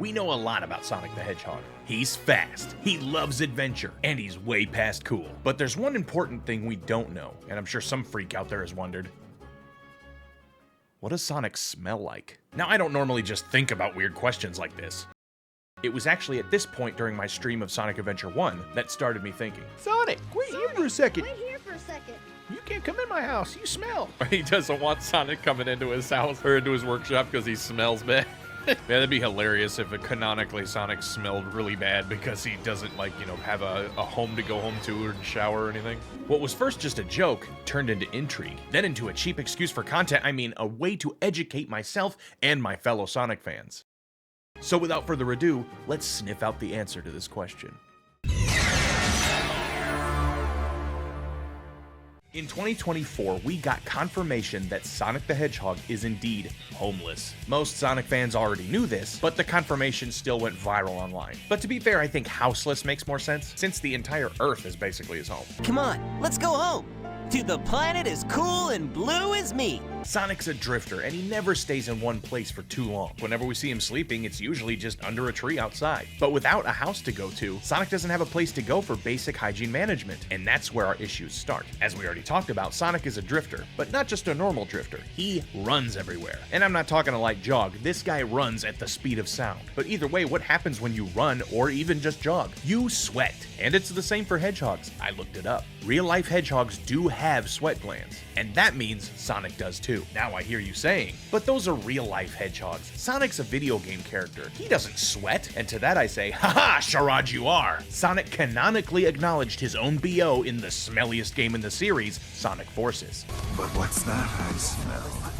We know a lot about Sonic the Hedgehog. He's fast, he loves adventure, and he's way past cool. But there's one important thing we don't know, and I'm sure some freak out there has wondered. What does Sonic smell like? Now, I don't normally just think about weird questions like this. It was actually at this point during my stream of Sonic Adventure 1 that started me thinking. Sonic, wait here for a second. Wait here for a second. You can't come in my house. You smell. He doesn't want Sonic coming into his house or into his workshop because he smells bad. Man, that'd be hilarious if canonically Sonic smelled really bad because he doesn't, like, you know, have a home to go home to or shower or anything. What was first just a joke turned into intrigue, then into a cheap excuse for content. I mean, a way to educate myself and my fellow Sonic fans. So without further ado, let's sniff out the answer to this question. In 2024, we got confirmation that Sonic the Hedgehog is indeed homeless. Most Sonic fans already knew this, but the confirmation still went viral online. But to be fair, I think houseless makes more sense, since the entire Earth is basically his home. Come on, let's go home. To the planet as cool and blue as me. Sonic's a drifter, and he never stays in one place for too long. Whenever we see him sleeping, it's usually just under a tree outside. But without a house to go to, Sonic doesn't have a place to go for basic hygiene management, and that's where our issues start. As we already talked about, Sonic is a drifter, but not just a normal drifter. He runs everywhere. And I'm not talking a light jog, this guy runs at the speed of sound. But either way, what happens when you run or even just jog? You sweat. And it's the same for hedgehogs. I looked it up. Real-life hedgehogs do have sweat glands, and that means Sonic does too. Now I hear you saying, but those are real-life hedgehogs. Sonic's a video game character. He doesn't sweat. And to that I say, haha, charade you are. Sonic canonically acknowledged his own BO in the smelliest game in the series, Sonic Forces. But what's that I smell?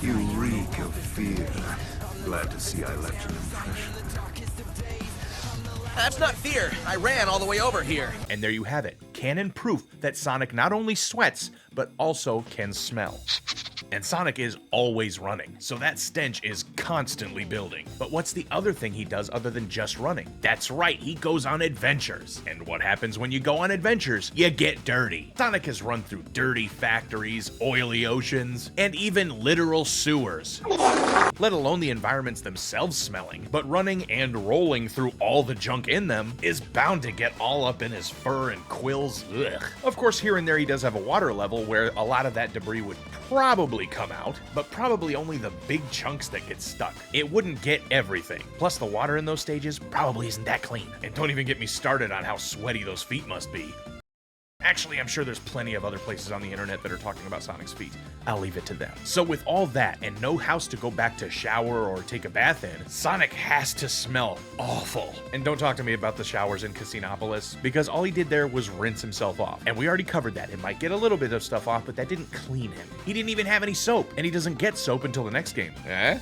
You reek of fear. Glad to see I left an impression. That's not fear. I ran all the way over here. And there you have it. Canon proof that Sonic not only sweats, but also can smell. And Sonic is always running, so that stench is constantly building. But what's the other thing he does other than just running? That's right, he goes on adventures. And what happens when you go on adventures? You get dirty. Sonic has run through dirty factories, oily oceans, and even literal sewers. Let alone the environments themselves smelling, but running and rolling through all the junk in them is bound to get all up in his fur and quills. Ugh. Of course, here and there he does have a water level where a lot of that debris would probably come out, but probably only the big chunks that get stuck. It wouldn't get everything. Plus, the water in those stages probably isn't that clean. And don't even get me started on how sweaty those feet must be. Actually, I'm sure there's plenty of other places on the internet that are talking about Sonic's feet. I'll leave it to them. So with all that and no house to go back to shower or take a bath in, Sonic has to smell awful. And don't talk to me about the showers in Casinopolis, because all he did there was rinse himself off. And we already covered that. It might get a little bit of stuff off, but that didn't clean him. He didn't even have any soap, and he doesn't get soap until the next game.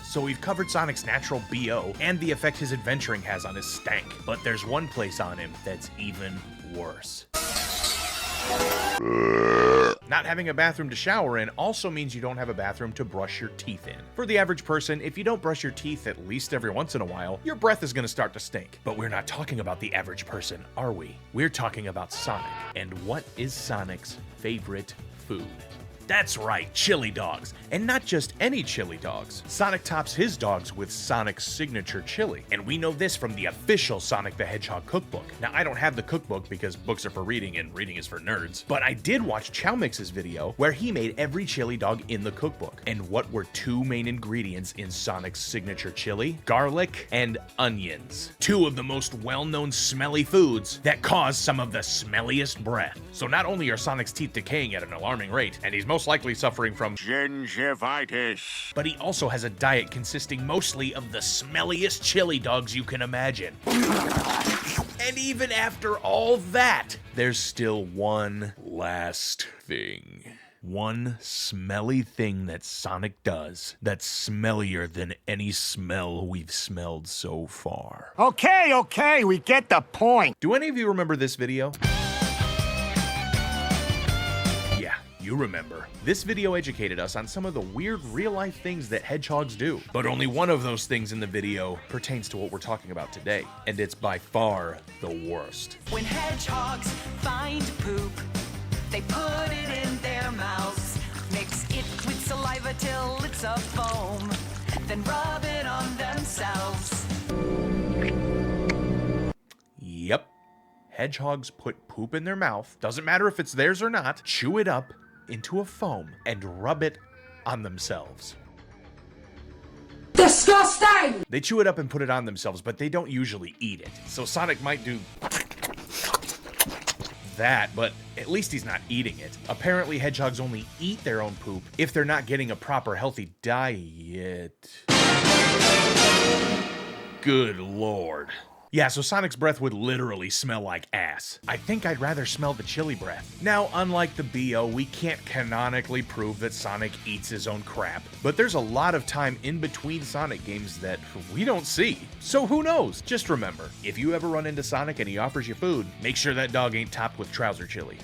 So we've covered Sonic's natural BO and the effect his adventuring has on his stank. But there's one place on him that's even worse. Not having a bathroom to shower in also means you don't have a bathroom to brush your teeth in. For the average person, if you don't brush your teeth at least every once in a while, your breath is going to start to stink. But we're not talking about the average person, are we? We're talking about Sonic. And what is Sonic's favorite food? That's right, chili dogs. And not just any chili dogs. Sonic tops his dogs with Sonic's signature chili. And we know this from the official Sonic the Hedgehog cookbook. Now, I don't have the cookbook because books are for reading and reading is for nerds. But I did watch Chow Mix's video where he made every chili dog in the cookbook. And what were two main ingredients in Sonic's signature chili? Garlic and onions. Two of the most well-known smelly foods that cause some of the smelliest breath. So not only are Sonic's teeth decaying at an alarming rate, and he's most likely suffering from gingivitis, but he also has a diet consisting mostly of the smelliest chili dogs you can imagine. And even after all that, there's still one last thing. One smelly thing that Sonic does that's smellier than any smell we've smelled so far. Okay, we get the point. Do any of you remember this video? You remember. This video educated us on some of the weird real-life things that hedgehogs do. But only one of those things in the video pertains to what we're talking about today. And it's by far the worst. When hedgehogs find poop, they put it in their mouths, mix it with saliva till it's a foam, then rub it on themselves. hedgehogs put poop in their mouth, doesn't matter if it's theirs or not, chew it up into a foam, and rub it on themselves. Disgusting! They chew it up and put it on themselves, but they don't usually eat it. So Sonic might do that, but at least he's not eating it. Apparently, hedgehogs only eat their own poop if they're not getting a proper healthy diet. Good lord. Yeah, so Sonic's breath would literally smell like ass. I think I'd rather smell the chili breath. Now, unlike the BO, we can't canonically prove that Sonic eats his own crap, but there's a lot of time in between Sonic games that we don't see. So who knows? Just remember, if you ever run into Sonic and he offers you food, make sure that dog ain't topped with trouser chili.